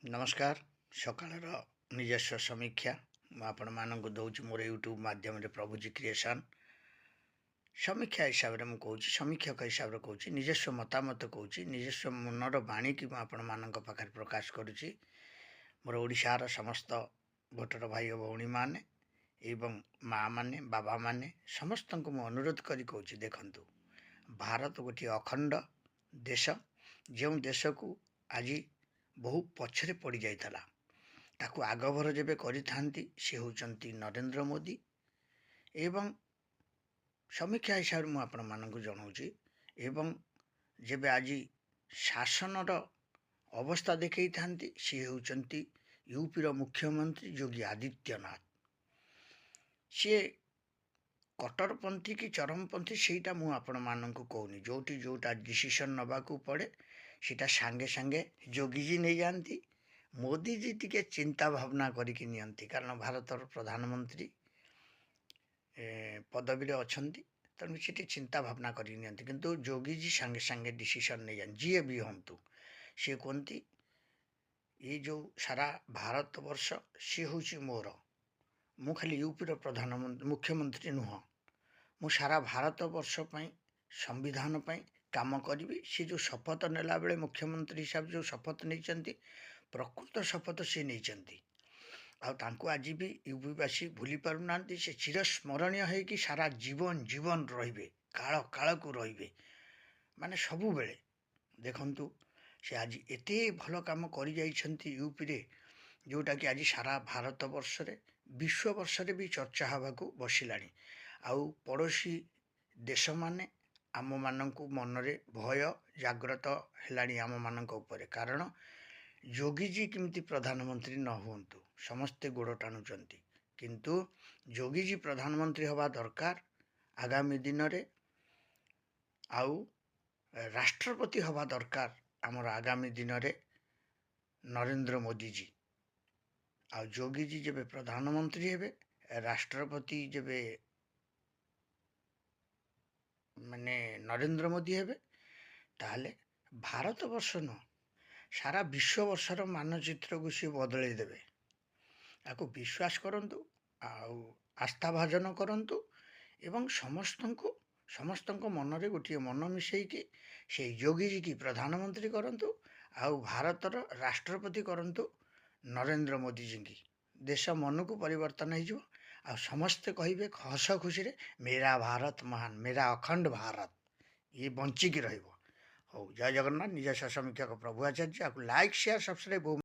नमस्कार सकाळर निजस्व समीक्षा मुझे दूसरी मोर यूट्यूब माध्यम प्रभुजी क्रिएशन समीक्षा हिसाब से मुझे समीक्षक हिसाब से कहूँ निजस्व मतामत कहूँ निजस्व मनर बाणी की मुझे प्रकाश करुच्ची मोर ओडिशार समस्त भोटर भाई और भौणी मैंने एवं माँ मैंने बाबा मैंने समस्त को मुझे अनुरोध कर कहूँ देखु भारत गोटे अखंड देश जो देश को आज बहु पछरे पड़ जाइला ताकू आगभर जेबे करिथांती से होचंती नरेंद्र मोदी एवं समीक्षा हिसाब से मुझे आपको जनाऊँगी एवं जेबे आज शासनर अवस्था देखई थांती सी होचंती यूपीर मुख्यमंत्री योगी आदित्यनाथ। सी कट्टरपंथी कि चरमपंथी सेटा मु आपण मानक कहूनी जोटी जोटा डिसीजन नबाकू पड़े सीटा सांगे सांगे योगीजी नहीं जाती मोदीजी टिके चिंता भावना करिकी नियंती कारण भारतर प्रधानमंत्री पदवी अच्छा तेणु सी चिंता भावना करिकी नियंती किंतु योगीजी सांगे सांगे डिसीजन नहीं जाती जी भी हूँ सी कहती ये जो सारा भारत वर्ष सी हूँ मोर मु खाली यूपीर प्रधानमंत्री मुख्यमंत्री नुह मु सारा भारत वर्ष पर संविधान पर काम करी सी जो शपथ नेला बेले मुख्यमंत्री हिसाब जो शपथ नहीं प्रकृत शपथ सी नहीं आज भी यूपीवासी भूली पारना से चिरस्मरणीय है कि सारा जीवन जीवन रे काल काल को रे माने सबु बेले देखंतु से आज एते भल काम कर यूपी रे जोटा कि आज सारा भारत वर्ष रे विश्व वर्ष रे भी चर्चा हवा को बसिलानी आउ पड़ोशी देश माने आम मानक मनरे भय जाग्रत है आम मान कारण योगीजी किमती प्रधानमंत्री न हुंतु समस्ते गोड़ टाणुचंती किंतु योगीजी प्रधानमंत्री हवा दरकार आगामी दिन रे आउ राष्ट्रपति हवा दरकार आमर आगामी दिन रे नरेंद्र मोदी जी आ योगीजी जब प्रधानमंत्री हेबे राष्ट्रपति जब माने नरेंद्र मोदी हेबे ताहले भारत वर्ष न सारा विश्व वर्षर मानचित्र को सी बदल देवे आपको विश्वास करंतु आस्था भाजन करंतु एवं समस्त मन रे गोटे मन मिसेकी से योगी जी की प्रधानमंत्री करंतु आउ भारतर राष्ट्रपति करंतु नरेंद्र मोदी जी की देश मन को परिवर्तन हो आ समस्ते कहे हस खुशी रे मेरा भारत महान मेरा अखंड भारत ये बंचिकी रहिबो। हो जय जगन्नाथ निज समीक्षक प्रभु आचार्य आपको लाइक शेयर सब्सक्राइब